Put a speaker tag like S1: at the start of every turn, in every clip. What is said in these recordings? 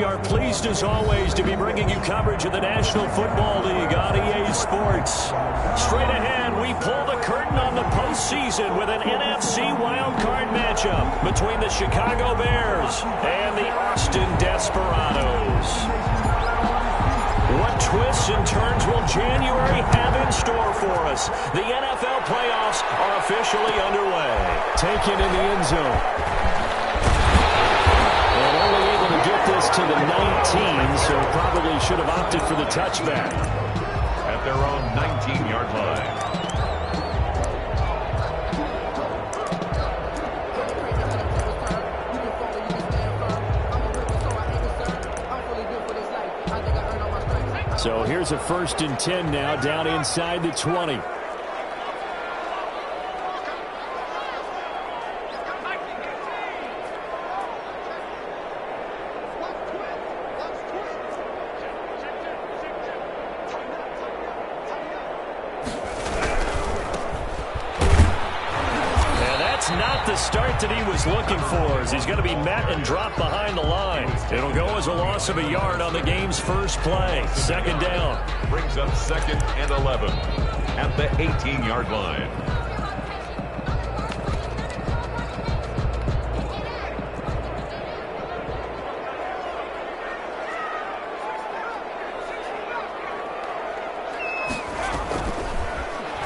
S1: we are pleased as always to be bringing you coverage of the National Football League on EA Sports. Straight ahead, we pull the curtain on the postseason with an NFC wildcard matchup between the Chicago Bears and the Austin Desperados. What twists and turns will January have in store for us? The NFL playoffs are officially underway. Taken in the end zone. And only able to get this to the 19, so probably should have opted for the touchback.
S2: At their own 19-yard line.
S1: So here's a 1st and 10 now, down inside the 20. Not the start that he was looking for, as he's going to be met and dropped behind the line. It'll go as a loss of a yard on the game's first play. 2nd down.
S2: Brings up 2nd and 11 at the 18-yard line.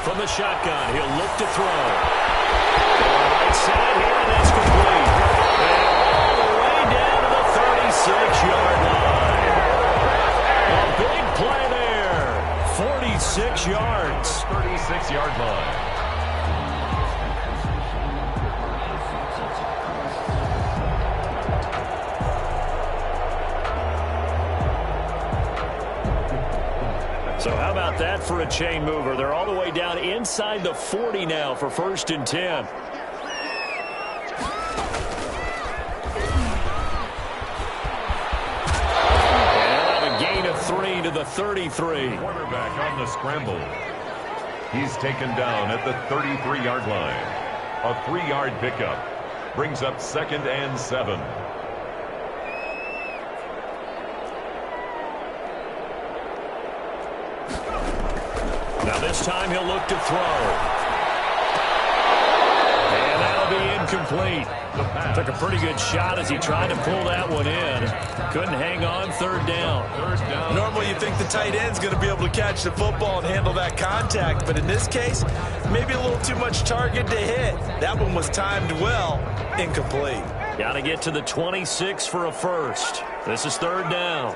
S1: From the shotgun, he'll look to throw. Side here, and that's complete. And all the way down to the 36-yard line. A big play there. 46 yards.
S2: 36-yard line.
S1: So how about that for a chain mover? They're all the way down inside the 40 now for 1st and 10. To the 33.
S2: Quarterback on the scramble. He's taken down at the 33-yard line. A 3-yard pickup. Brings up 2nd and 7.
S1: Now this time he'll look to throw. And that'll be incomplete. Took a pretty good shot as he tried to pull that one in. Couldn't hang on. 3rd down.
S3: Normally you think the tight end's going to be able to catch the football and handle that contact, but in this case, maybe a little too much target to hit. That one was timed well. Incomplete.
S1: Got to get to the 26 for a first. This is 3rd down.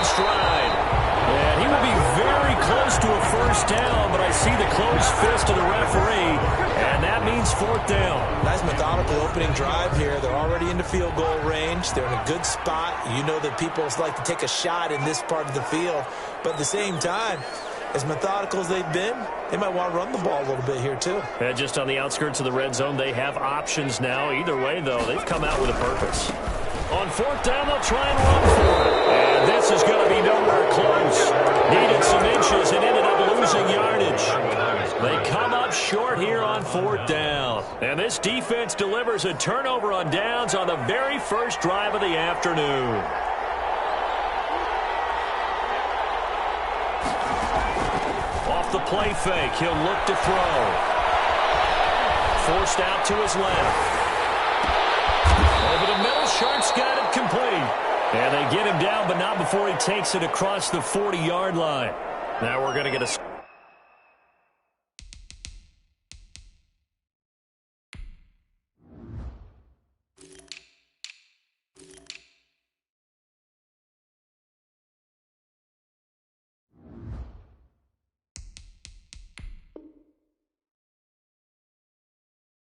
S1: Stride. And he will be very close to a 1st down, but I see the closed fist of the referee, and that means 4th down.
S3: Nice methodical opening drive here. They're already in the field goal range. They're in a good spot. You know that people like to take a shot in this part of the field, but at the same time, as methodical as they've been, they might want to run the ball a little bit here too.
S1: And just on the outskirts of the red zone, they have options now. Either way, though, they've come out with a purpose. On 4th down, they'll try and run for it. And this is going to be nowhere close. Needed some inches and ended up losing yardage. They come up short here on 4th down. And this defense delivers a turnover on downs on the very first drive of the afternoon. Off the play fake, he'll look to throw. Forced out to his left. Over the middle, Sharp's got it complete. And they get him down, but not before he takes it across the 40-yard line. Now we're going to get a...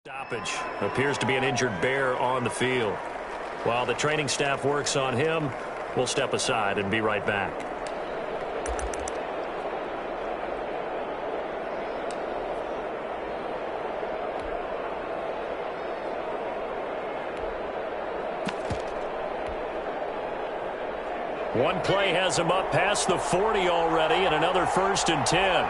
S1: stoppage. Appears to be an injured Bear on the field. While the training staff works on him, we'll step aside and be right back. One play has him up past the 40 already, and another 1st and 10.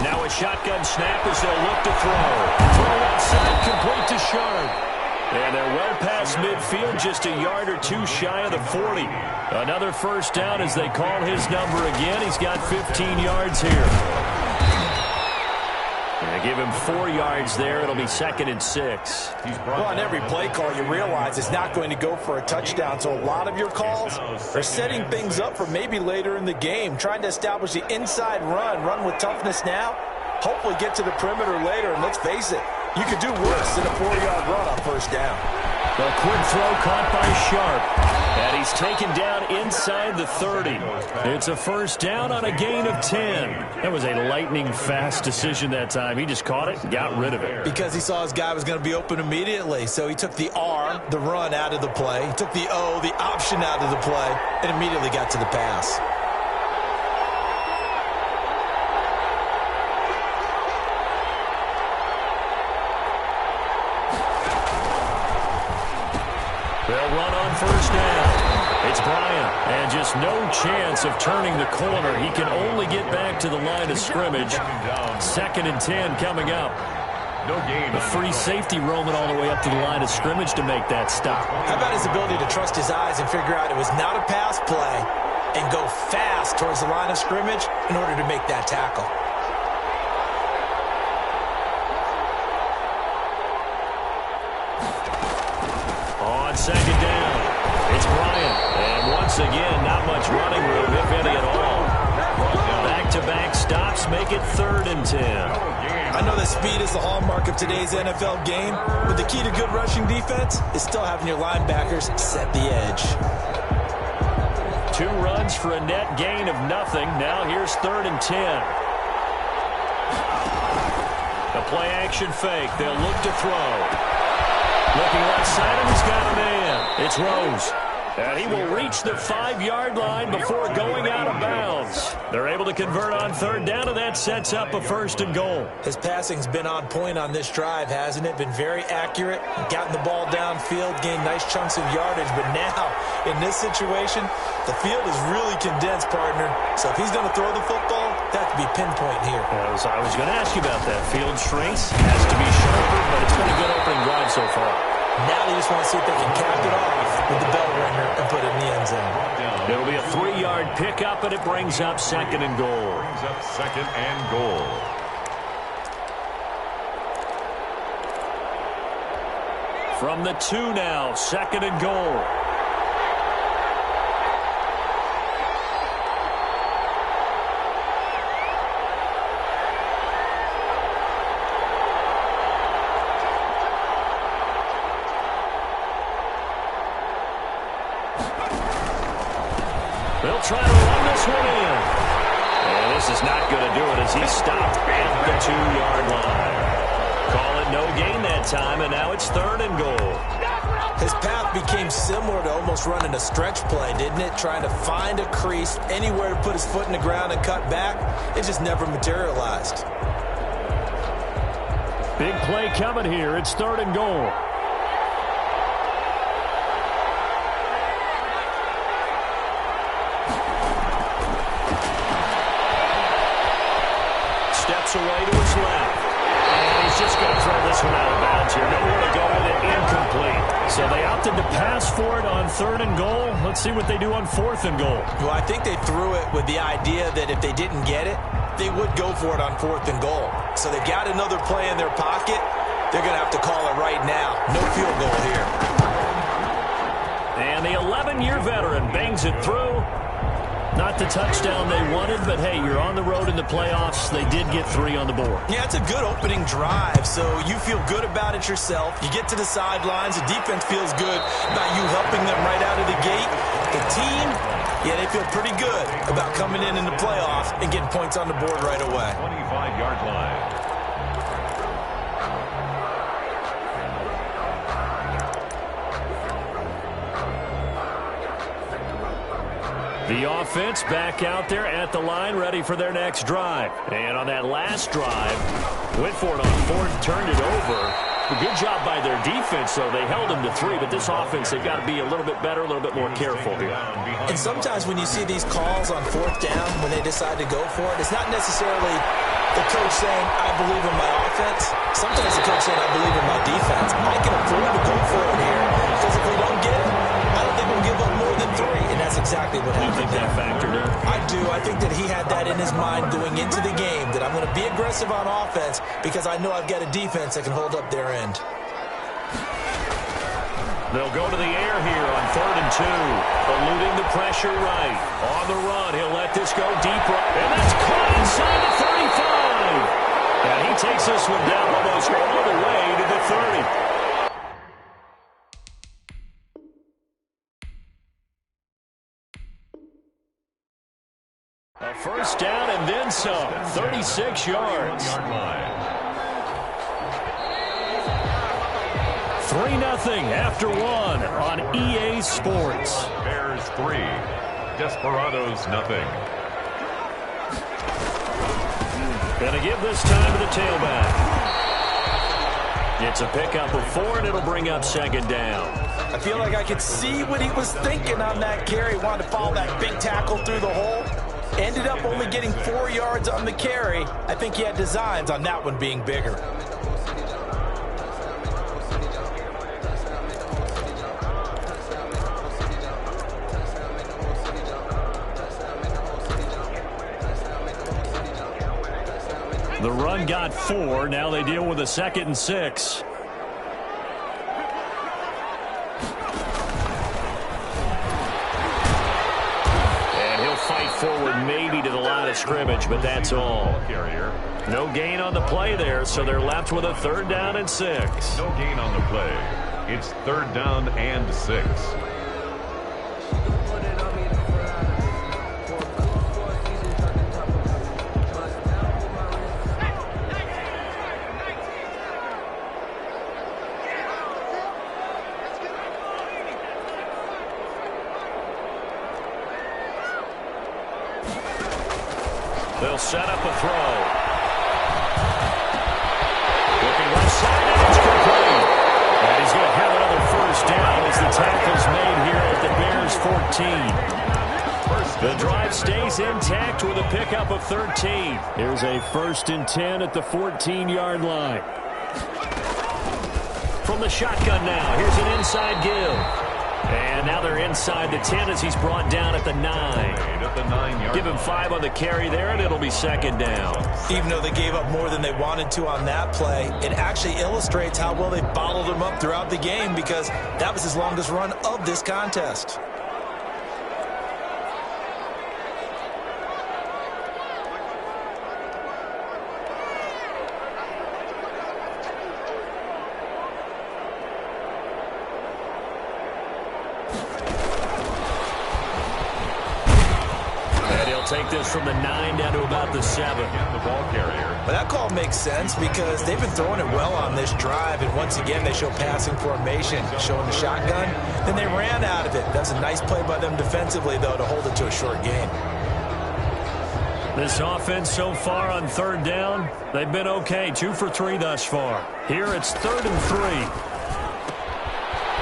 S1: Now a shotgun snap as they'll look to throw. Throw outside, complete to Sharp. And they're well past midfield, just a yard or two shy of the 40. Another first down as they call his number again. He's got 15 yards here. And give him 4 yards there. It'll be 2nd and 6.
S3: Well, on every play call, you realize it's not going to go for a touchdown. So a lot of your calls are setting things up for maybe later in the game, trying to establish the inside run with toughness now, hopefully get to the perimeter later. And let's face it, you could do worse than a 4-yard run on first down.
S1: A quick throw caught by Sharp. And he's taken down inside the 30. It's a first down on a gain of 10. That was a lightning-fast decision that time. He just caught it and got rid of it.
S3: Because he saw his guy was going to be open immediately. So he took the R, the run, out of the play. He took the O, the option, out of the play, and immediately got to the pass.
S1: They'll run on first down. It's Bryant, and just no chance of turning the corner. He can only get back to the line of scrimmage. 2nd and 10 coming up.
S2: No gain.
S1: The free safety roaming all the way up to the line of scrimmage to make that stop.
S3: How about his ability to trust his eyes and figure out it was not a pass play and go fast towards the line of scrimmage in order to make that tackle?
S1: On 2nd down, it's Bryant. And once again, not much running room, if any at all. Back-to-back stops make it 3rd and 10.
S3: I know that speed is the hallmark of today's NFL game, but the key to good rushing defense is still having your linebackers set the edge.
S1: 2 runs for a net gain of nothing. Now here's 3rd and 10. The play-action fake. They'll look to throw. Looking right side, and he's got a man. It's Rose. And he will reach the 5-yard line before going out of bounds. They're able to convert on 3rd down, and that sets up a 1st and goal.
S3: His passing's been on point on this drive, hasn't it? Been very accurate, gotten the ball downfield, gained nice chunks of yardage. But now, in this situation, the field is really condensed, partner. So if he's going to throw the football, that could be pinpoint here.
S1: I was going to ask you about that. Field shrinks, has to be sharper, but it's been a good opening drive so far.
S3: Now they just want to see if they can cap it off with the bell ringer and put it in the end zone.
S1: It'll be a 3-yard pickup, and it brings up 2nd and goal.
S2: Brings up 2nd and goal.
S1: From the 2 now, 2nd and goal. They'll try to run this one in. And this is not going to do it as he's stopped at the 2-yard line. Call it no gain that time, and now it's 3rd and goal.
S3: His path became similar to almost running a stretch play, didn't it? Trying to find a crease, anywhere to put his foot in the ground and cut back. It just never materialized.
S1: Big play coming here. It's 3rd and goal. Away to his left. And he's just going to throw this one out of bounds here. Nowhere to go with it. Incomplete. So they opted to pass for it on 3rd and goal. Let's see what they do on 4th and goal.
S3: Well, I think they threw it with the idea that if they didn't get it, they would go for it on 4th and goal. So they've got another play in their pocket. They're going to have to call it right now. No field goal here.
S1: And the 11-year veteran bangs it through. Not the touchdown they wanted, but hey, you're on the road in the playoffs. They did get 3 on the board.
S3: Yeah, it's a good opening drive, so you feel good about it yourself. You get to the sidelines. The defense feels good about you helping them right out of the gate. The team, yeah, they feel pretty good about coming in the playoffs and getting points on the board right away.
S2: 25-yard line.
S1: The offense back out there at the line, ready for their next drive. And on that last drive, went for it on 4th, turned it over. A good job by their defense, though. They held them to 3, but this offense, they've got to be a little bit better, a little bit more careful here.
S3: And sometimes when you see these calls on 4th down, when they decide to go for it, it's not necessarily The coach saying, I believe in my offense. Sometimes the coach saying, I believe in my defense. I can afford to go for it here because if we don't get it, I don't think we'll give up more than 3, and that's exactly what happened.
S1: You think that factored in?
S3: I do. I think that he had that in his mind going into the game, that I'm going to be aggressive on offense because I know I've got a defense that can hold up their end.
S1: They'll go to the air here on 3rd and 2. Eluding the pressure right. On the run, he'll let this go deep right. And that's caught inside the 35. And he takes this one down almost all the way to the 30. A first down and then some. 36 yards. 3-0 after 1 on EA Sports.
S2: Bears 3, Desperados nothing.
S1: Gonna give this time to the tailback. It's a pickup of 4, and it'll bring up 2nd down.
S3: I feel like I could see what he was thinking on that carry. Wanted to follow that big tackle through the hole. Ended up only getting 4 yards on the carry. I think he had designs on that one being bigger.
S1: The run got 4. Now they deal with a 2nd and 6. And he'll fight forward maybe to the line of scrimmage, but that's all. No gain on the play there, so they're left with a 3rd down and 6.
S2: No gain on the play. It's 3rd down and 6.
S1: They'll set up a throw. Looking left side, and it's complete. And he's going to have another first down as the tackle's made here at the Bears 14. The drive stays intact with a pickup of 13. Here's a 1st and 10 at the 14-yard line. From the shotgun now, here's an inside give. And now they're inside the 10 as he's brought down at the 9.
S2: At the 9-yard
S1: Give him 5 on the carry there, and it'll be 2nd down.
S3: Even though they gave up more than they wanted to on that play, it actually illustrates how well they bottled him up throughout the game because that was his longest run of this contest.
S1: Take this from the 9 down to about the 7.
S2: The ball carrier.
S3: But that call makes sense because they've been throwing it well on this drive, and once again they show passing formation, showing the shotgun. Then they ran out of it. That's a nice play by them defensively, though, to hold it to a short gain.
S1: This offense so far on 3rd down, they've been okay. 2 for 3 thus far. Here it's 3rd and 3.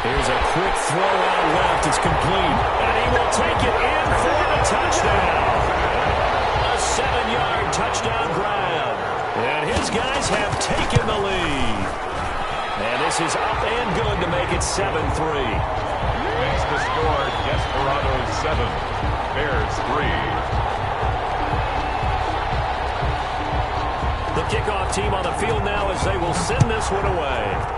S1: Here's a quick throw out left. It's complete. And he will take it in for the touchdown. A 7-yard touchdown grab. And his guys have taken the lead. And this is up and good to make it 7-3.
S2: Makes the score Desperados 7, Bears 3.
S1: The kickoff team on the field now as they will send this one away.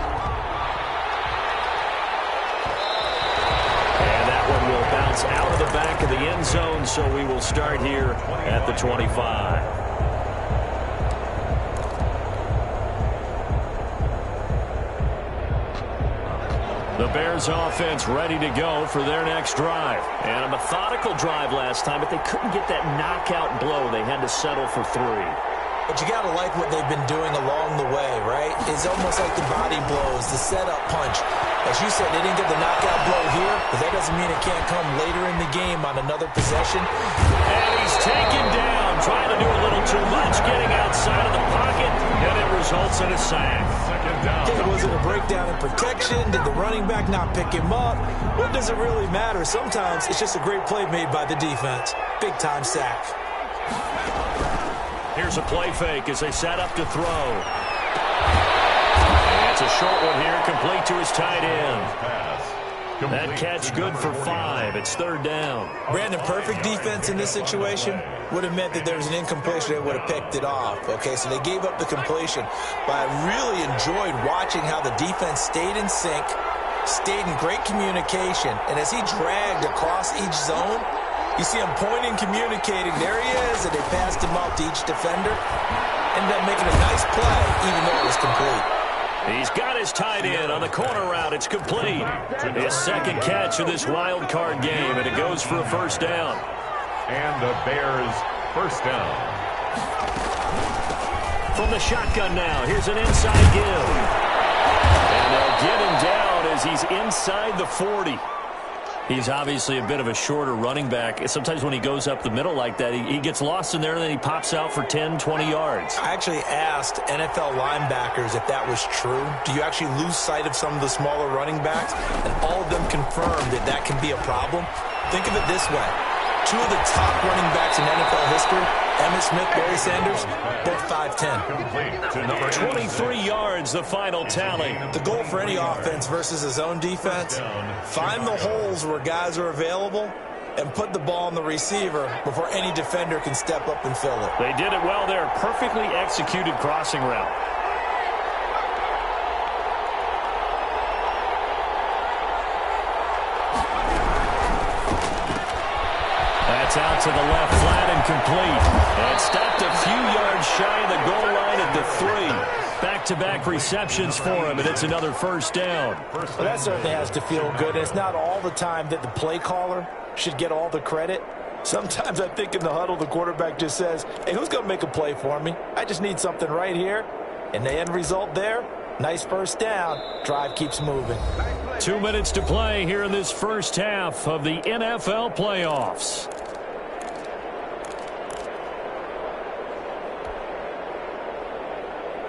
S1: Will bounce out of the back of the end zone, so we will start here at the 25. The Bears offense ready to go for their next drive. And a methodical drive last time, but they couldn't get that knockout blow. They had to settle for 3.
S3: But you got to like what they've been doing along the way, right? It's almost like the body blows, the setup punch. As you said, they didn't get the knockout blow here, but that doesn't mean it can't come later in the game on another possession.
S1: And he's taken down, trying to do a little too much, getting outside of the pocket, and it results in a sack.
S2: 2nd down.
S3: Hey, was it a breakdown in protection? Did the running back not pick him up? What does it really matter? Sometimes it's just a great play made by the defense. Big-time sack.
S1: Here's a play fake as they set up to throw. And it's a short one here, complete to his tight end. That catch good for 5. It's 3rd down.
S3: Brandon, perfect defense in this situation would have meant that there was an incompletion. They would have picked it off. Okay, so they gave up the completion. But I really enjoyed watching how the defense stayed in sync, stayed in great communication. And as he dragged across each zone, you see him pointing, communicating. There he is, and they passed him off to each defender. Ended up making a nice play, even though it was complete.
S1: He's got his tight end on the corner route. It's complete. His 2nd catch of this wild card game, and it goes for a 1st down.
S2: And the Bears' 1st down.
S1: From the shotgun now, here's an inside give. And they'll get him down as he's inside the 40. He's obviously a bit of a shorter running back. Sometimes when he goes up the middle like that, he gets lost in there, and then he pops out for 10, 20 yards.
S3: I actually asked NFL linebackers if that was true. Do you actually lose sight of some of the smaller running backs? And all of them confirmed that that can be a problem. Think of it this way. 2 of the top running backs in NFL history, Emmitt Smith, Barry Sanders, both 5'10".
S1: 23 yards, the final tally.
S3: The goal for any offense versus his own defense, find the holes where guys are available and put the ball on the receiver before any defender can step up and fill it.
S1: They did it well there. Perfectly executed crossing route. That's out to the left, flat and complete. And stopped a few yards shy of the goal line at the 3. Back-to-back receptions for him, and it's another 1st down.
S3: Well, that certainly has to feel good. It's not all the time that the play caller should get all the credit. Sometimes I think in the huddle, the quarterback just says, hey, who's going to make a play for me? I just need something right here. And the end result there, nice 1st down. Drive keeps moving.
S1: 2 minutes to play here in this 1st half of the NFL playoffs.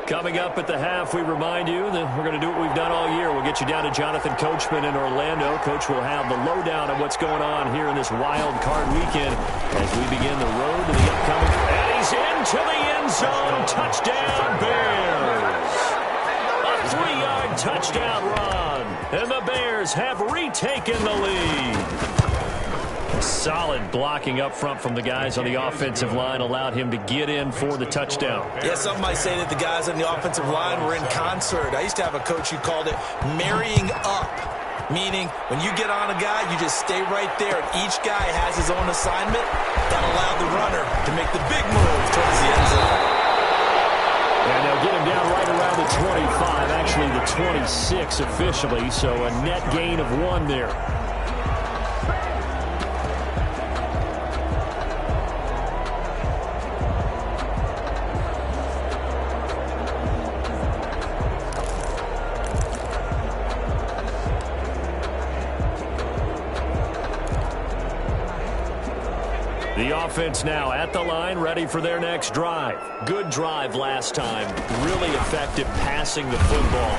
S1: Coming up at the half, we remind you that we're going to do what we've done all year. We'll get you down to Jonathan Coachman in Orlando. Coach will have the lowdown of what's going on here in this wild card weekend as we begin the road to the upcoming. And he's into the end zone. Touchdown, Bears. A 3-yard touchdown run. And the Bears have retaken the lead. Solid blocking up front from the guys on the offensive line allowed him to get in for the touchdown.
S3: Yeah, some might say that the guys on the offensive line were in concert. I used to have a coach who called it marrying up, meaning when you get on a guy, you just stay right there. And each guy has his own assignment that allowed the runner to make the big move towards the end zone.
S1: And they'll get him down right around the 25, actually the 26 officially, so a net gain of 1 there. The offense now at the line, ready for their next drive. Good drive last time. Really effective passing the football.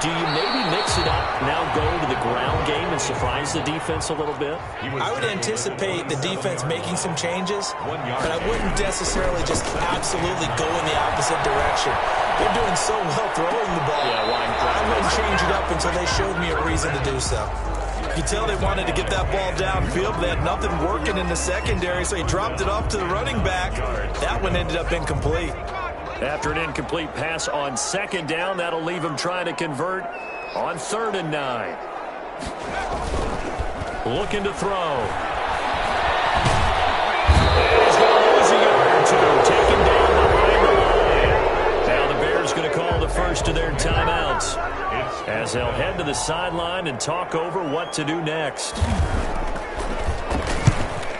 S1: Do you maybe mix it up, now go to the ground game and surprise the defense a little bit?
S3: I would anticipate the defense making some changes, but I wouldn't necessarily just absolutely go in the opposite direction. They're doing so well throwing the ball. I wouldn't change it up until they showed me a reason to do so. You could tell they wanted to get that ball downfield, but they had nothing working in the secondary, so he dropped it off to the running back. That one ended up incomplete.
S1: After an incomplete pass on 2nd down, that'll leave him trying to convert on 3rd and 9. Looking to throw. He's going to lose a yard or 2. Taken down behind the line. Now the Bears going to call the first of their timeouts, as they'll head to the sideline and talk over what to do next.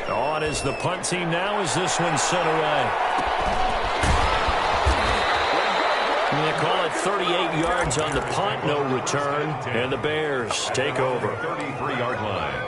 S1: On is the punt team now as this one's sent away. And they call it 38 yards on the punt, no return, and the Bears take over.
S2: 33-yard line.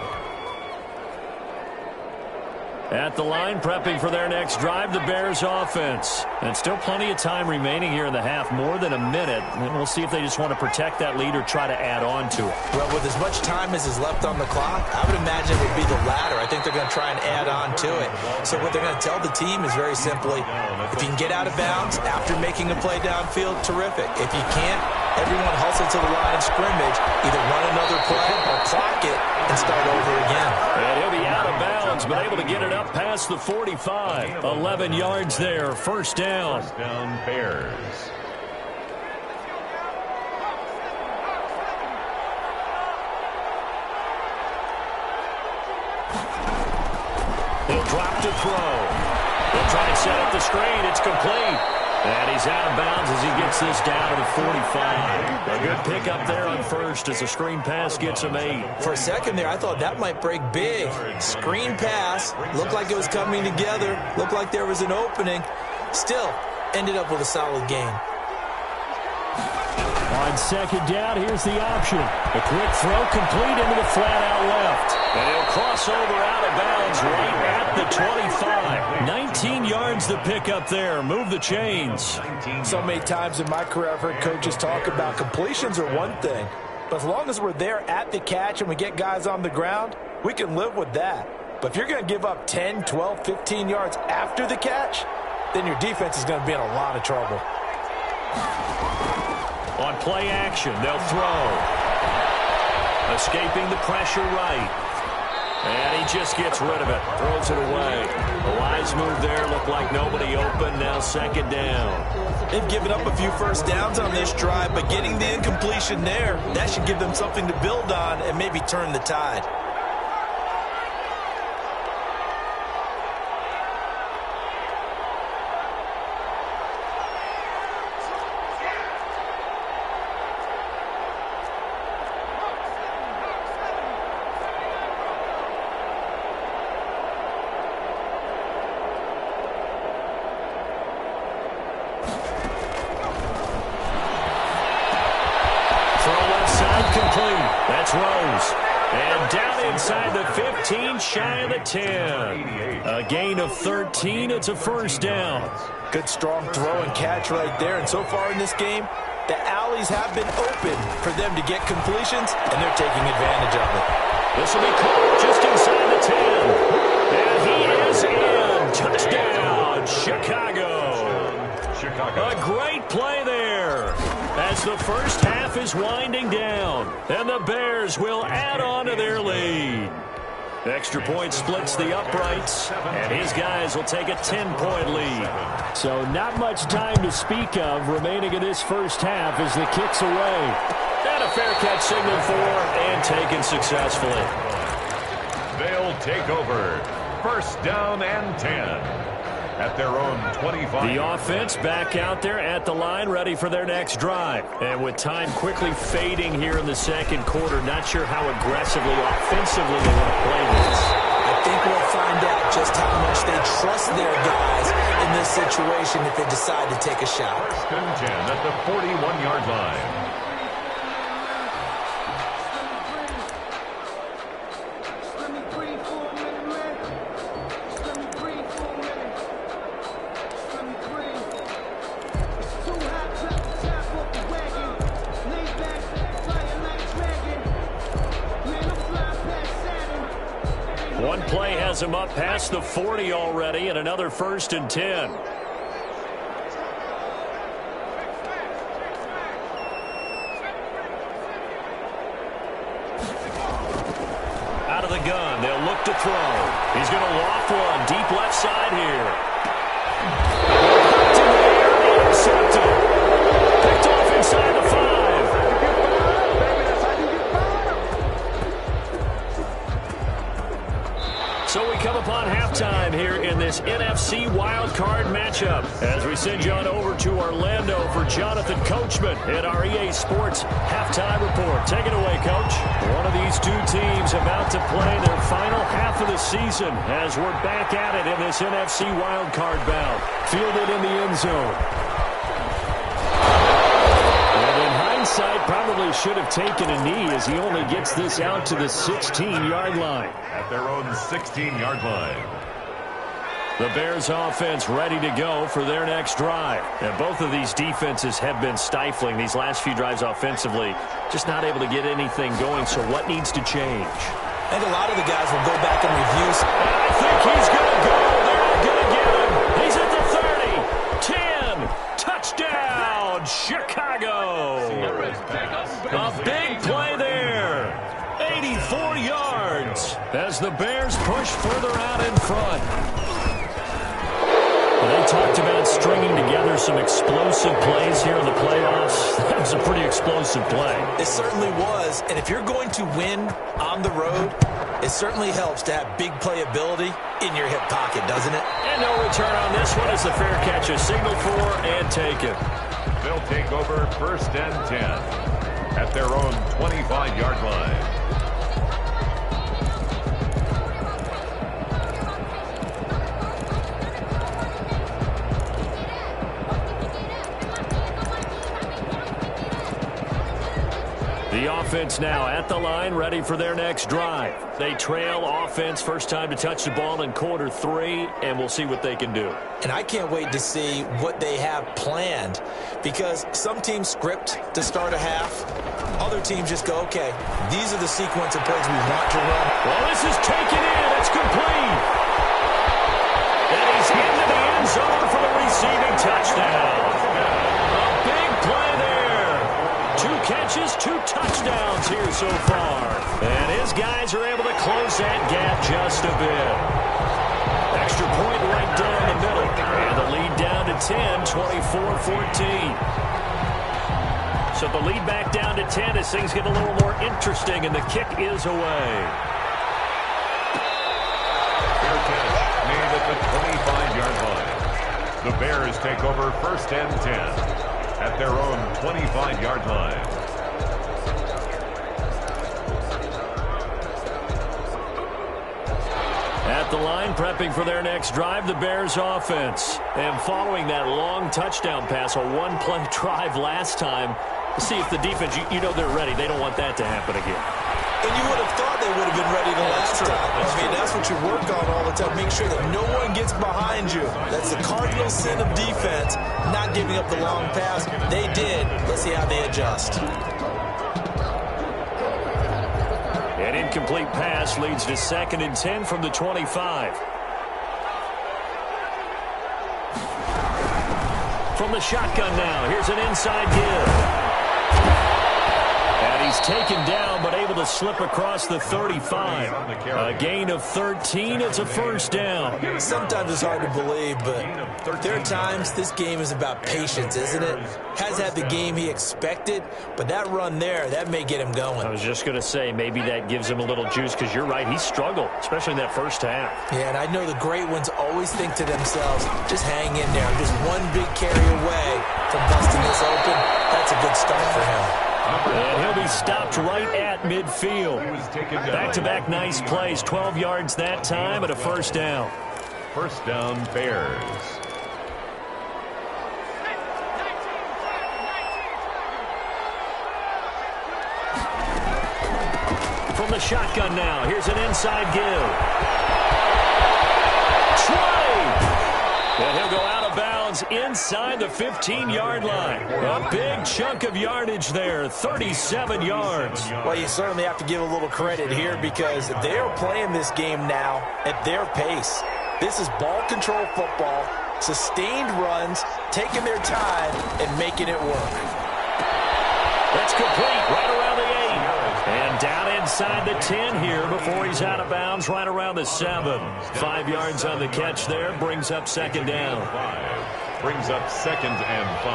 S1: At the line, prepping for their next drive, the Bears offense. And still plenty of time remaining here in the half, more than a minute. And we'll see if they just want to protect that lead or try to add on to it.
S3: Well, with as much time as is left on the clock, I would imagine it would be the latter. I think they're going to try and add on to it. So what they're going to tell the team is very simply, if you can get out of bounds after making a play downfield, terrific. If you can't, everyone hustle to the line of scrimmage, either run another play or clock it and start over again.
S1: And he'll be out of bounds, but able to get it up past the 45. 11 yards there, first down.
S2: First down, Bears.
S1: He'll drop to throw. He'll try and set up the screen. It's complete. And he's out of bounds as he gets this down to the 45. A good pickup there on first as the screen pass gets him 8.
S3: For a second there, I thought that might break big. Screen pass. Looked like it was coming together. Looked like there was an opening. Still, ended up with a solid gain.
S1: On second down, here's the option. A quick throw complete into the flat out left. And he'll cross over out of bounds right at the 25. 19 yards the pickup there. Move the chains.
S3: So many times in my career I've heard coaches talk about completions are one thing. But as long as we're there at the catch and we get guys on the ground, we can live with that. But if you're going to give up 10, 12, 15 yards after the catch, then your defense is going to be in a lot of trouble.
S1: On play action, they'll throw. Escaping the pressure right. And he just gets rid of it. Throws it away. A wise move there. Looked like nobody open. Now second down.
S3: They've given up a few first downs on this drive, but getting the incompletion there, that should give them something to build on and maybe turn the tide.
S1: That's Rose. And down inside the 15, shy of the 10. A gain of 13. It's a first down.
S3: Good strong throw and catch right there. And so far in this game, the alleys have been open for them to get completions, and they're taking advantage of it.
S1: This will be caught just inside the 10. And he is in. Touchdown, Chicago. A great play there. As the first half is winding down, and the Bears will add on to their lead. Extra point splits the uprights, and his guys will take a 10-point lead. So not much time to speak of remaining in this first half as the kick's away. And a fair catch signaled for and taken successfully.
S2: They'll take over. First down and 10. At their own 25.
S1: The offense back out there at the line, ready for their next drive. And with time quickly fading here in the second quarter, not sure how aggressively, offensively they want to play this.
S3: I think we'll find out just how much they trust their guys in this situation if they decide to take a shot.
S2: First and 10 at the 41-yard line.
S1: One play has him up past the 40 already, and another first and 10. Out of the gun, they'll look to throw. He's going to loft one deep left side here. Intercepted. Picked off inside the 5. So we come upon halftime here in this NFC wildcard matchup as we send you on over to Orlando for Jonathan Coachman at our EA Sports Halftime Report. Take it away, Coach. One of these two teams about to play their final half of the season as we're back at it in this NFC wildcard bout. Fielded in the end zone. Hindsight probably should have taken a knee as he only gets this out to the 16-yard line.
S2: At their own 16-yard line.
S1: The Bears offense ready to go for their next drive. And both of these defenses have been stifling these last few drives offensively. Just not able to get anything going, so what needs to change?
S3: I think a lot of the guys will go back and review.
S1: I think he's going to go. They're not going to get him. He's at the 30, 10, touchdown, Chicago. A big play there. 84 yards as the Bears push further out in front. They talked about stringing together some explosive plays here in the playoffs. That was a pretty explosive play.
S3: It certainly was. And if you're going to win on the road, it certainly helps to have big playability in your hip pocket, doesn't it?
S1: And no return on this one as the fair catch is signaled for and taken.
S2: They'll take over 1st and 10 at their own 25-yard line.
S1: The offense now at the line, ready for their next drive. They trail offense, first time to touch the ball in quarter 3, and we'll see what they can do.
S3: And I can't wait to see what they have planned, because some teams script to start a half. Other teams just go, okay, these are the sequence of plays we want to run.
S1: Well, this is taken in. It's complete. And he's into the end zone for the receiving touchdown. A big play there. 2 catches, 2 touchdowns here so far. And his guys are able to close that gap just a bit. Extra point right down the middle. And the lead down to 10, 24-14. So the lead back down to 10 as things get a little more interesting, and the kick is away.
S2: Fair catch made at the 25-yard line. The Bears take over 1st and 10 at their own 25-yard line.
S1: At the line, prepping for their next drive, the Bears offense. And following that long touchdown pass, a one-play drive last time, see if the defense, you know they're ready. They don't want that to happen again.
S3: And you would have thought they would have been ready the last time. That's what you work on all the time. Make sure that no one gets behind you. That's the cardinal sin of defense, not giving up the long pass. They did. Let's see how they adjust.
S1: An incomplete pass leads to 2nd and 10 from the 25. From the shotgun now, here's an inside give. And he's taken down, but able to slip across the 35. A gain of 13. It's a first down.
S3: Sometimes it's hard to believe, but there are times this game is about patience, isn't it? Has had the game he expected, but that run there, that may get him going.
S1: I was just going to say, maybe that gives him a little juice, because you're right, he struggled, especially in that first half.
S3: Yeah, and I know the great ones always think to themselves, just hang in there. Just one big carry away from busting this open. That's a good start for him.
S1: And he'll be stopped right at midfield. Back-to-back nice plays, 12 yards that time and a first down.
S2: First down, Bears.
S1: From the shotgun now, here's an inside give. Trey! And he'll go out of bounds inside the 15-yard line. A big chunk of yardage there, 37 yards.
S3: Well, you certainly have to give a little credit here because they're playing this game now at their pace. This is ball control football, sustained runs, taking their time, and making it work.
S1: That's complete right around the 8. And down inside the 10 here before he's out of bounds right around the 7. 5 yards on the catch there, brings up 2nd down.
S2: Brings up 2nd and 5.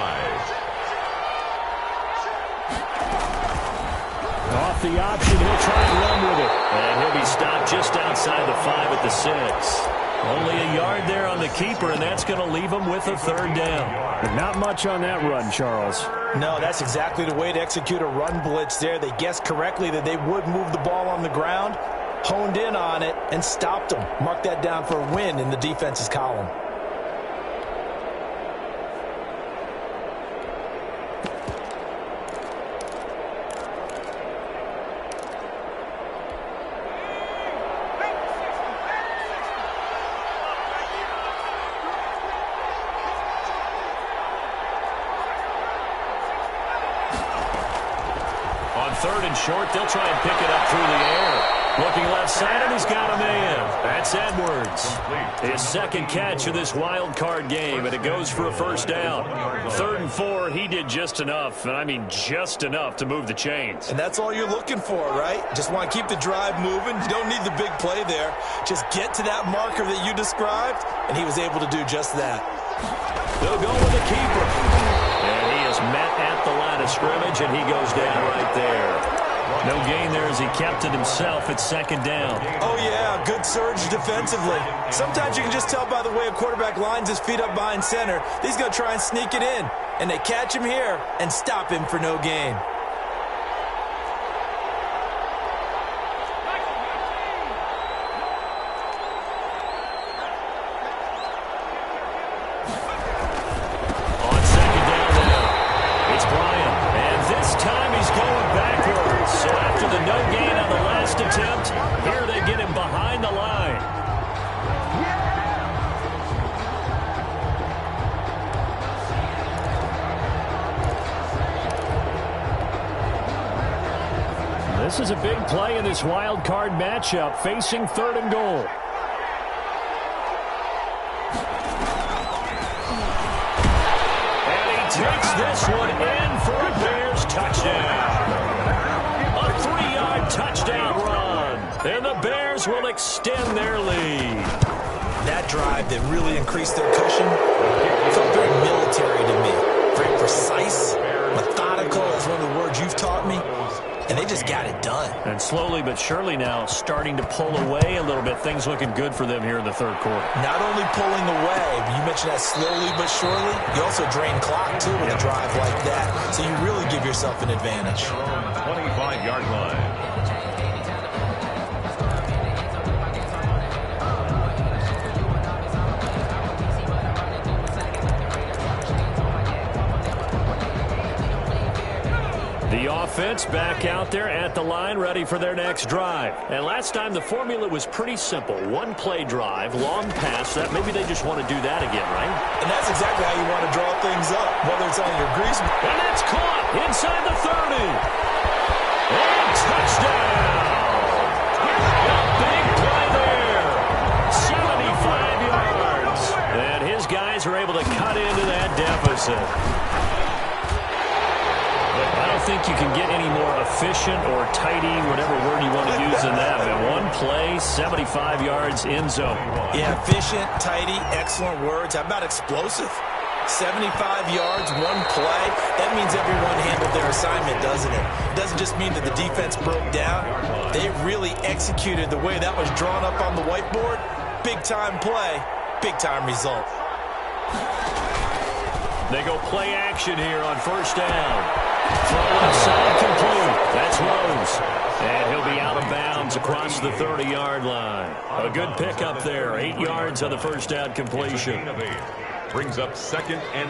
S1: Off the option, he'll try and run with it. And he'll be stopped just outside the 5 at the 6. Only a yard there on the keeper, and that's going to leave him with a 3rd down. But not much on that run, Charles.
S3: No, that's exactly the way to execute a run blitz there. They guessed correctly that they would move the ball on the ground, honed in on it, and stopped them. Mark that down for a win in the defense's column.
S1: 3rd and short. They'll try and pick it up through the air. Looking left side, and he's got a man. That's Edwards. His second catch of this wild card game, and it goes for a first down. 3rd and 4, he did just enough, and I mean just enough to move the chains.
S3: And that's all you're looking for, right? Just want to keep the drive moving. You don't need the big play there. Just get to that marker that you described, and he was able to do just that.
S1: They'll go with the keeper. And he is met at the line of scrimmage, and he goes down right there. No gain there as he kept it himself at 2nd down.
S3: Oh, yeah, good surge defensively. Sometimes you can just tell by the way a quarterback lines his feet up behind center. He's going to try and sneak it in. And they catch him here and stop him for no gain.
S1: Attempt. Here they get him behind the line. This is a big play in this wild card matchup, facing 3rd and goal. And he takes this one in for a Bears touchdown. A 3-yard touchdown run. And the Bears will extend their lead.
S3: That drive that really increased their cushion felt very military to me. Very precise, methodical, that's one of the words you've taught me. And they just got it done.
S1: And slowly but surely now starting to pull away a little bit. Things looking good for them here in the 3rd quarter.
S3: Not only pulling away, but you mentioned that slowly but surely. You also drain clock, too, with a drive like that. So you really give yourself an advantage.
S2: 25-yard line.
S1: The offense back out there at the line, ready for their next drive. And last time the formula was pretty simple. One play drive, long pass. That maybe they just want to do that again, right?
S3: And that's exactly how you want to draw things up, whether it's on your grease.
S1: And it's caught inside the 30. And touchdown! A big play there. 75 yards. And his guys are able to cut into that deficit. I don't think you can get any more efficient or tidy, whatever word you want to use in that. And one play, 75 yards, end zone.
S3: Yeah, efficient, tidy, excellent words. How about explosive? 75 yards, one play. That means everyone handled their assignment, doesn't it? It doesn't just mean that the defense broke down. They really executed the way that was drawn up on the whiteboard. Big-time play, big-time result.
S1: They go play action here on 1st down. Throw left side complete. That's Rose. And he'll be out of bounds across the 30-yard line. A good pickup there. 8 yards on the 1st down completion.
S2: Brings up 2nd and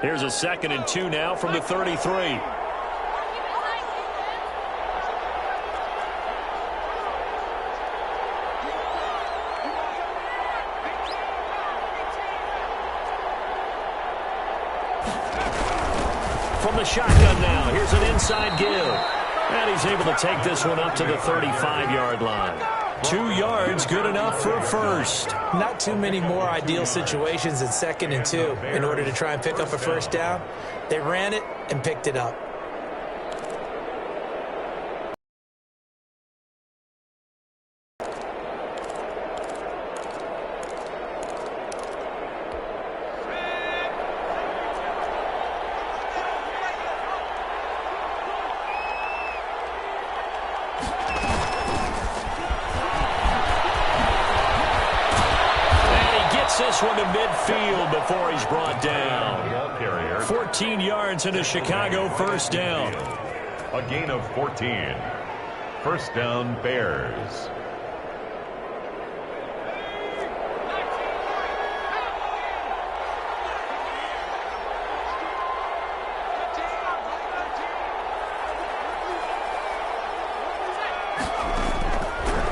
S2: 2.
S1: Here's a 2nd and 2 now from the 33. From the shotgun now, here's an inside give. And he's able to take this one up to the 35-yard line. 2 yards, good enough for a first.
S3: Not too many more ideal situations in 2nd and 2 in order to try and pick up a first down. They ran it and picked it up.
S1: This one to midfield before he's brought down. 14 yards into Chicago, 1st down.
S2: A gain of 14. 1st down, Bears.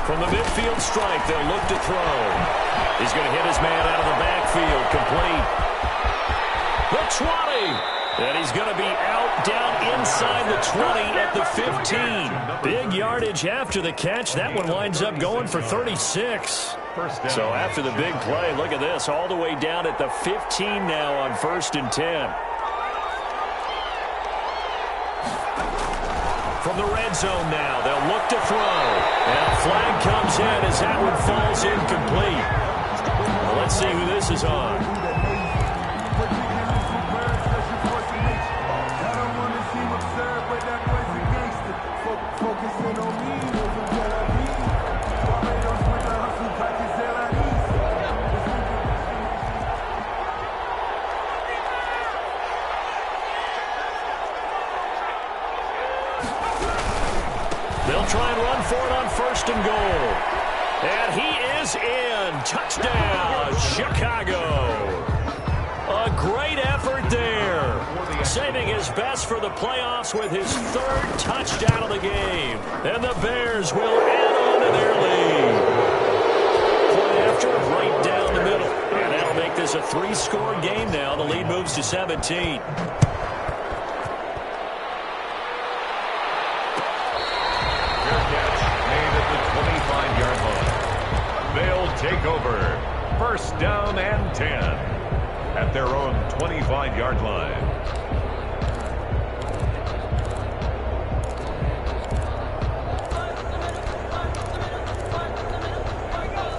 S1: From the midfield strike, they'll look to throw. He's going to hit his man out of the backfield, complete. The 20. And he's going to be out down inside the 20 at the 15. Big yardage after the catch. That one winds up going for 36. So after the big play, look at this, all the way down at the 15 now on 1st and 10. From the red zone now, they'll look to throw. And a flag comes in as that one falls incomplete. Well, let's see who this is on. They'll try and run for it on 1st and goal. And he is in. Touchdown, Chicago. A great effort there. Saving his best for the playoffs with his 3rd touchdown of the game. And the Bears will add on to their lead. Point after, right down the middle. And that'll make this a 3-score game now. The lead moves to 17.
S2: They'll take over 1st down and 10 at their own 25-yard line.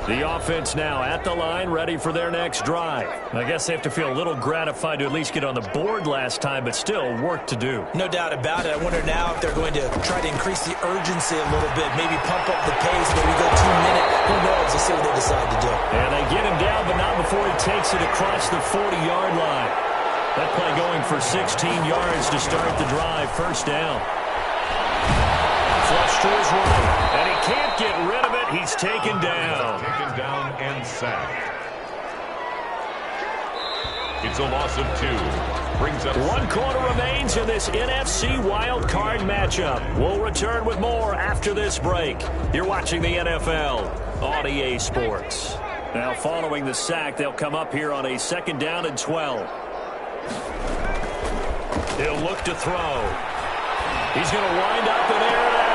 S1: The offense now at the line, ready for their next drive. I guess they have to feel a little gratified to at least get on the board last time, but still work to do.
S3: No doubt about it. I wonder now if they're going to try to increase the urgency a little bit, maybe pump up the pace, maybe go 2-minute. Who knows? Let's see what they decide to do.
S1: And they get him down, but not before he takes it across the 40-yard line. That play going for 16 yards to start the drive. 1st down. Flush to his right, and he can't get rid of it. He's taken down.
S2: Taken down and sacked. It's a loss of 2. Brings up
S1: 1 quarter remains in this NFC wild card matchup. We'll return with more after this break. You're watching the NFL on EA Sports. Now following the sack, they'll come up here on a 2nd down and 12. He'll look to throw. He's going to wind up and air it out.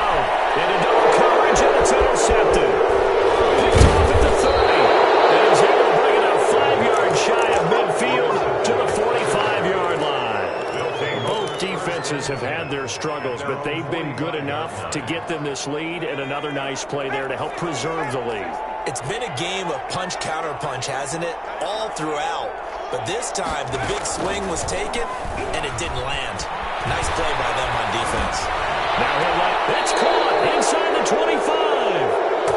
S1: Into double coverage, and it's intercepted. Picked off at the 30. And he's able to bring it up 5 yards shy of midfield to the 45-yard line. Both defenses have had their struggles, but they've been good enough to get them this lead, and another nice play there to help preserve the lead.
S3: It's been a game of punch-counter-punch, hasn't it? All throughout. But this time, the big swing was taken, and it didn't land. Nice play by them on defense.
S1: Now he'll let it's caught inside the 25.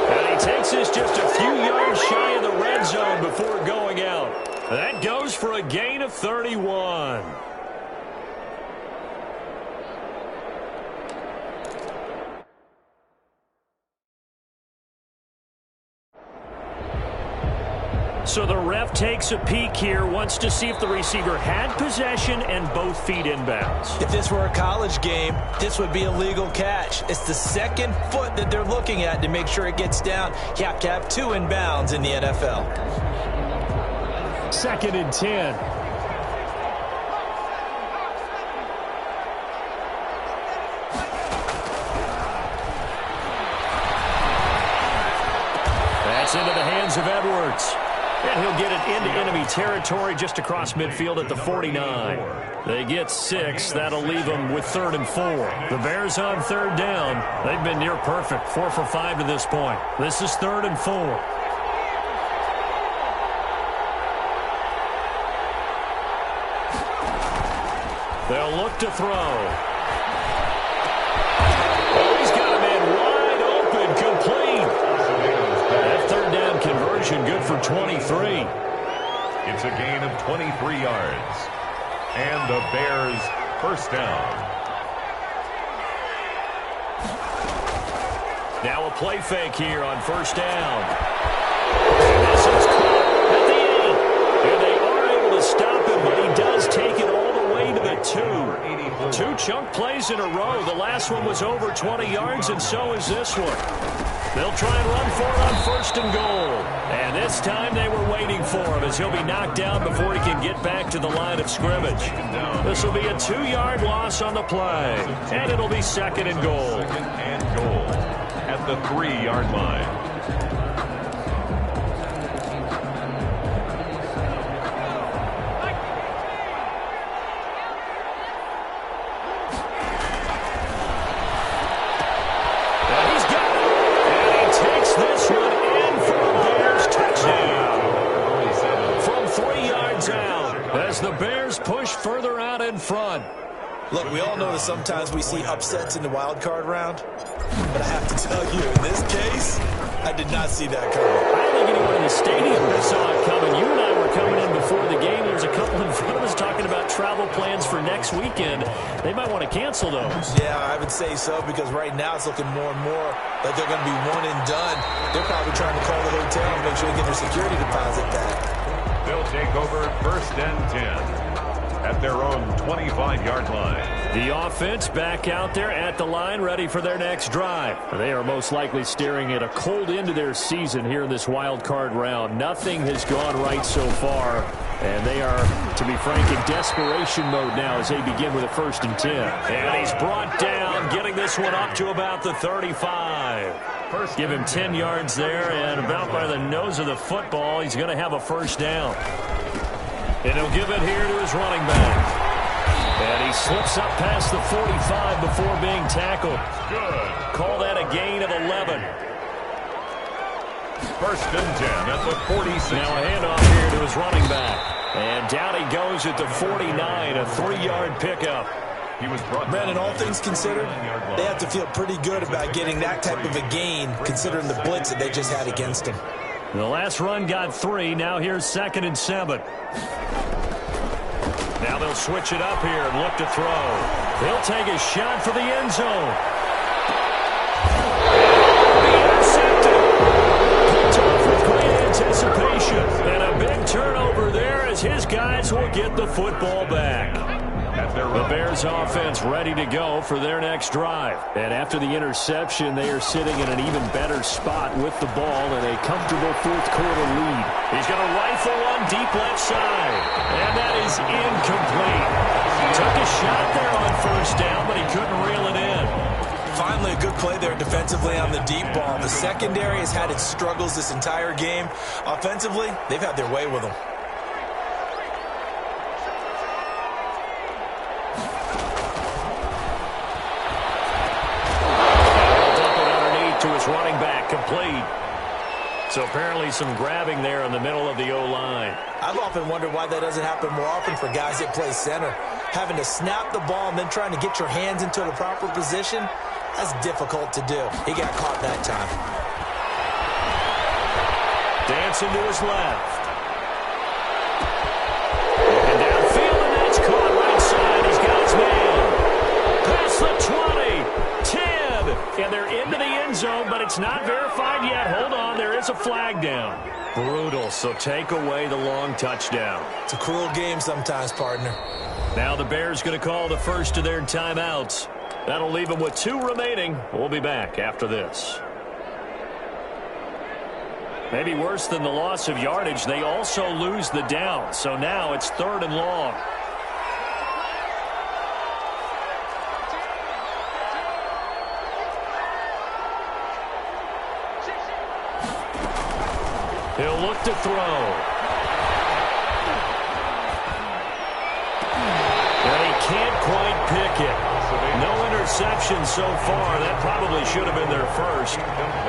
S1: And he takes this just a few yards shy of the red zone before going out. That goes for a gain of 31. So the ref takes a peek here, wants to see if the receiver had possession and both feet inbounds.
S3: If this were a college game, this would be a legal catch. It's the 2nd foot that they're looking at to make sure it gets down. You have to have 2 inbounds in the NFL.
S1: 2nd and 10. That's into the hands of Edwards. And he'll get it into enemy territory just across midfield at the 49. They get 6. That'll leave them with 3rd and 4. The Bears on 3rd down. They've been near perfect. 4 for 5 to this point. This is 3rd and 4. They'll look to throw. Oh, he's got a man wide open, complete. That 3rd down conversion good for 23.
S2: It's a gain of 23 yards. And the Bears 1st down.
S1: Now a play fake here on 1st down. And this is caught at the 8. And they are able to stop him, but he does take it all the way to the 2. 2 chunk plays in a row. The last one was over 20 yards, and so is this one. They'll try and run for it on first and goal. And this time they were waiting for him as he'll be knocked down before he can get back to the line of scrimmage. This will be a 2-yard loss on the play. And it'll be second and goal.
S2: Second and goal at the 3-yard line.
S1: The Bears push further out in front.
S3: Look, we all know that sometimes we see upsets in the wild card round, but I have to tell you, in this case, I did not see that coming.
S1: I don't think anyone in the stadium saw it coming. You and I were coming in before the game. There's a couple in front of us talking about travel plans for next weekend. They might want to cancel those.
S3: Yeah, I would say so, because right now it's looking more and more like they're going to be one and done. They're probably trying to call the hotel and make sure they get their security deposit back.
S2: They'll take over first and 10 at their own 25-yard line.
S1: The offense back out there at the line, ready for their next drive. They are most likely staring at a cold end to their season here in this wild card round. Nothing has gone right so far, and they are, to be frank, in desperation mode now as they begin with a first and 10. And he's brought down, getting this one up to about the 35. Give him 10 yards there, and about by the nose of the football, he's going to have a first down. And he'll give it here to his running back. And he slips up past the 45 before being tackled.
S2: Good.
S1: Call that a gain of 11.
S2: First and 10 at the 46.
S1: Now a handoff here to his running back. And down he goes at the 49, a 3-yard pickup.
S2: He was brought
S3: Brandon, all things considered, they have to feel pretty good about getting that type of a gain, considering the blitz that they just had against him.
S1: The last run got 3. Now here's second and 7. Now they'll switch it up here and look to throw. He'll take a shot for the end zone. Intercepted. Picked off with great anticipation. And a big turnover there as his guys will get the football back. The Bears offense ready to go for their next drive. And after the interception, they are sitting in an even better spot with the ball in a comfortable fourth-quarter lead. He's going to rifle one deep left side. And that is incomplete. Took a shot there on first down, but he couldn't reel it in.
S3: Finally, a good play there defensively on the deep ball. The secondary has had its struggles this entire game. Offensively, they've had their way with them.
S1: Running back complete. So apparently some grabbing there in the middle of the O-line.
S3: I've often wondered why that doesn't happen more often for guys that play center. Having to snap the ball and then trying to get your hands into the proper position, that's difficult to do. He got caught that time.
S1: Dancing to his left. Looking downfield, and that's caught right side. He's got his man. Past the 20. 10. And they're into the end zone, but it's not verified yet. Hold on, there is a flag down. Brutal, so take away the long touchdown.
S3: It's a cruel game sometimes, partner.
S1: Now the Bears going to call the first of their timeouts. That'll leave them with 2 remaining. We'll be back after this. Maybe worse than the loss of yardage, they also lose the down. So now it's 3rd and long. He'll look to throw. And he can't quite pick it. No interception so far. That probably should have been their first.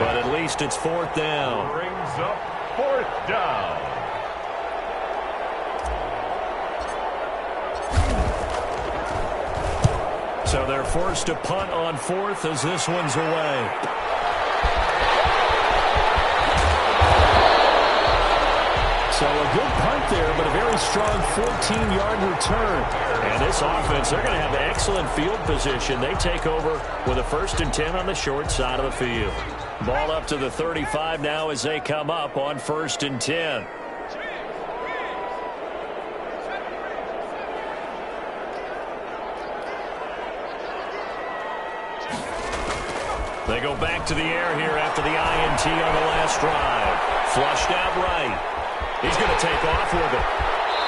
S1: But at least it's 4th down.
S2: Brings up 4th down.
S1: So they're forced to punt on 4th as this one's away. So a good punt there, but a very strong 14-yard return. And this offense, they're going to have excellent field position. They take over with a 1st and 10 on the short side of the field. Ball up to the 35 now as they come up on 1st and 10. They go back to the air here after the INT on the last drive. Flushed out right. He's going to take off with it.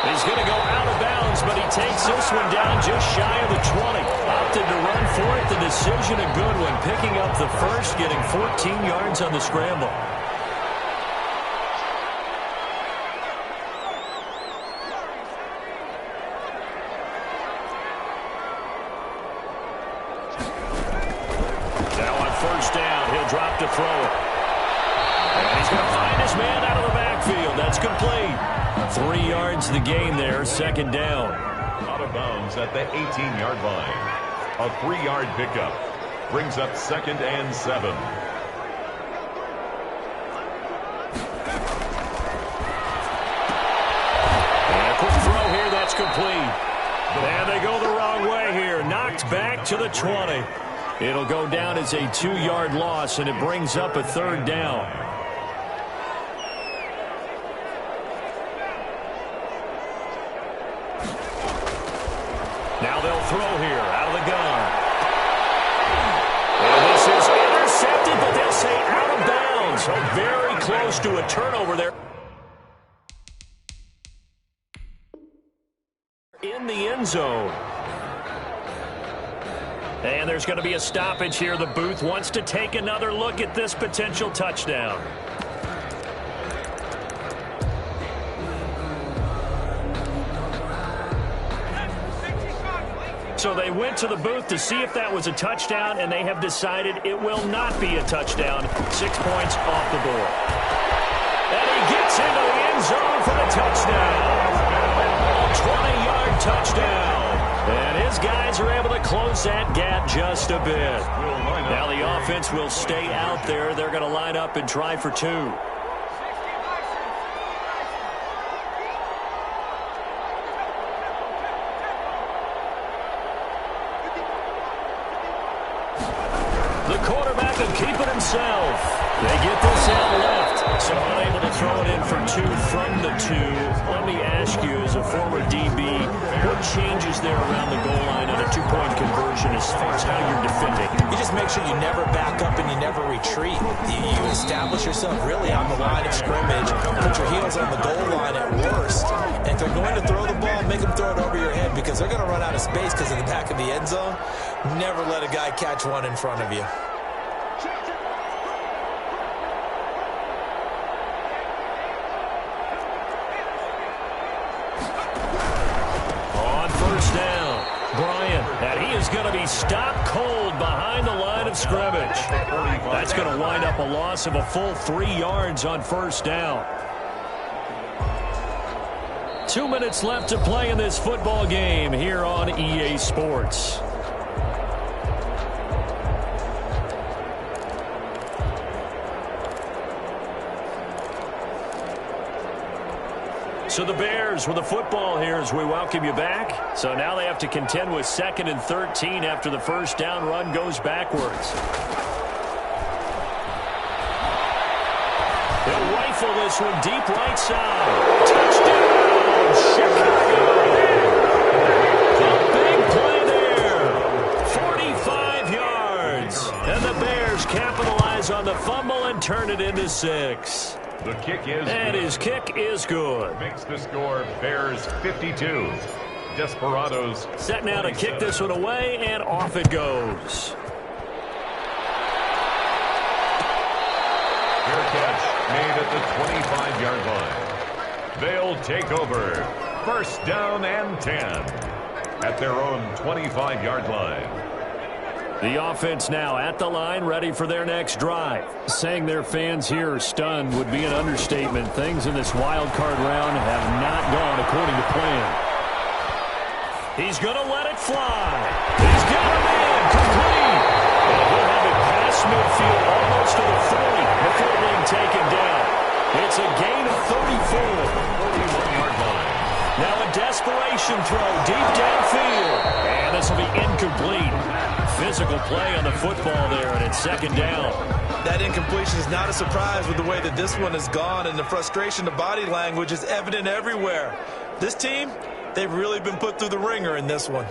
S1: He's going to go out of bounds, but he takes this one down just shy of the 20. Opted to run for it. The decision a good one. Picking up the first, getting 14 yards on the scramble. Drop to throw it. And he's going to find his man out of the backfield. That's complete. 3 yards the gain there, second down.
S2: Out of bounds at the 18-yard line. A 3-yard pickup. Brings up second and 7.
S1: And a quick throw here, that's complete. And they go the wrong way here. Knocked back to the 20. It'll go down as a 2-yard loss, and it brings up a third down. Now they'll throw here out of the gun. And this is intercepted, but they'll say out of bounds. So very close to a turnover there. In the end zone. And there's going to be a stoppage here. The booth wants to take another look at this potential touchdown. So they went to the booth to see if that was a touchdown, and they have decided it will not be a touchdown. 6 points off the board. And he gets into the end zone for the touchdown. A 20-yard touchdown. And his guys are able to close that gap just a bit. Now the offense will stay out there. They're going to line up and try for 2. The quarterback will keep it himself. They get this out left, so unable to throw it in for 2 from the 2. Let me ask you, as a former DB, what changes there around the goal line on a 2-point conversion as far as how you're defending?
S3: You just make sure you never back up and you never retreat. You establish yourself really on the line of scrimmage, put your heels on the goal line at worst. And if they're going to throw the ball, make them throw it over your head because they're going to run out of space because of the back of the end zone. Never let a guy catch one in front of you.
S1: And he is going to be stopped cold behind the line of scrimmage. That's going to wind up a loss of a full 3 yards on first down. 2 minutes left to play in this football game here on EA Sports. So the Bears with the football here as we welcome you back. So now they have to contend with 2nd and 13 after the first down run goes backwards. They'll rifle this one deep right side. Touchdown, Chicago! A big play there. 45 yards. And the Bears capitalize on the fumble and turn it into 6.
S2: The kick is
S1: and
S2: good.
S1: His kick is good.
S2: Makes the score Bears 52. Desperados
S1: set now to kick this one away, and off it goes.
S2: Fair catch made at the 25-yard line. They'll take over. First down and 10 at their own 25-yard line.
S1: The offense now at the line, ready for their next drive. Saying their fans here are stunned would be an understatement. Things in this wild card round have not gone according to plan. He's going to let it fly. He's got a man complete. And he'll have it past midfield almost to the 40 before being taken down. It's a gain of 34.
S2: 41-yard line.
S1: Now a desperation throw deep downfield. And this will be incomplete. Physical play on the football there, and it's second down.
S3: That incompletion is not a surprise with the way that this one has gone, and the frustration, the body language is evident everywhere. This team, they've really been put through the ringer in this one.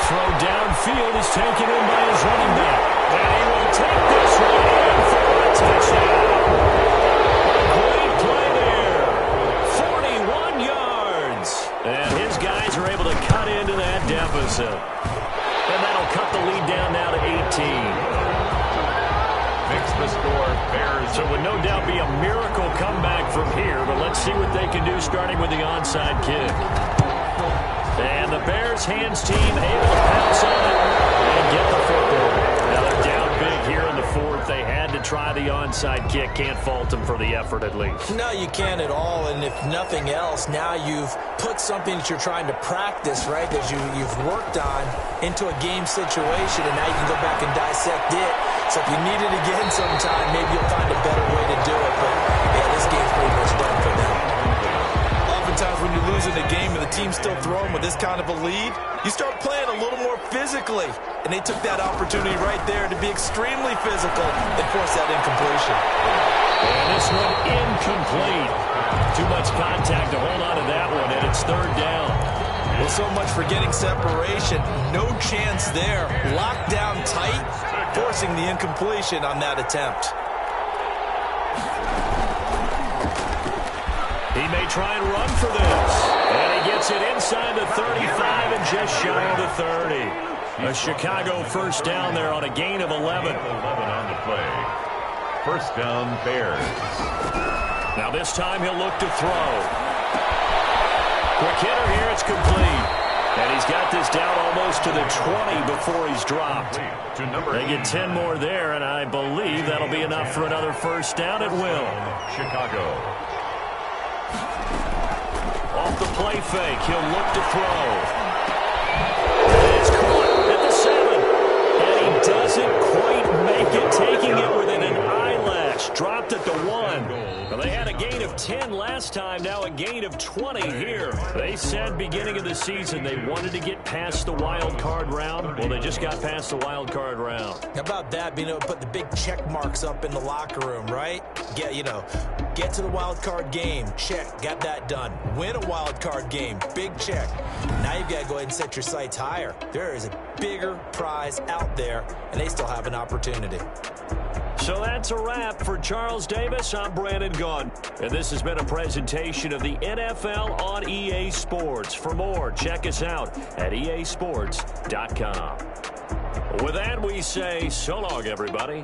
S1: throw downfield is taken in by his running back. And he will take this one in for a touchdown. Great play there. 41 yards. And his guys are able to cut into that deficit. And that'll cut the lead down now to 18.
S2: Makes the score Bears.
S1: So it would no doubt be a miracle comeback from here, but let's see what they can do starting with the onside kick. And the Bears hands team able to pounce on it and get the football. Now they're down big here in the fourth. They had to try the onside kick. Can't fault them for the effort at least.
S3: No, you can't at all. And if nothing else, now you've put something that you're trying to practice, right, that you've worked on into a game situation, and now you can go back and dissect it. So if you need it again sometime, maybe you'll find a better way to do it. But, yeah, this game's pretty much done for them. Oftentimes when you lose in a game and the team's still throwing with this kind of a lead, you start playing a little more physically. And they took that opportunity right there to be extremely physical and force that incompletion.
S1: And this one incomplete. Too much contact to hold on to that one, and it's third down.
S3: Well, so much for getting separation. No chance there. Locked down tight, forcing the incompletion on that attempt.
S1: He may try and run for this. And he gets it inside the 35 and just shy of the 30. A Chicago first down there on a gain of 11.
S2: 11 on the play. First down, Bears.
S1: Now this time he'll look to throw. Quick hitter here, it's complete. And he's got this down almost to the 20 before he's dropped. They get 10 more there, and I believe that'll be enough for another first down at will.
S2: Chicago.
S1: Off the play fake, he'll look to throw. And it's caught at the 7. And he doesn't quite make it, taking it within an eyelash. Dropped at the 1. Well, they had a gain of 10 last time, now a gain of 20 here. They said beginning of the season they wanted to get past the wild card round. Well, they just got past the wild card round.
S3: How about that, being able to put the big check marks up in the locker room, right? Get to the wild card game, check, got that done. Win a wild card game, big check. Now you've got to go ahead and set your sights higher. There is a bigger prize out there, and they still have an opportunity.
S1: So that's a wrap for Charles Davis. I'm Brandon Gaudin, and this has been a presentation of the NFL on EA Sports. For more, check us out at easports.com. With that, we say so long, everybody.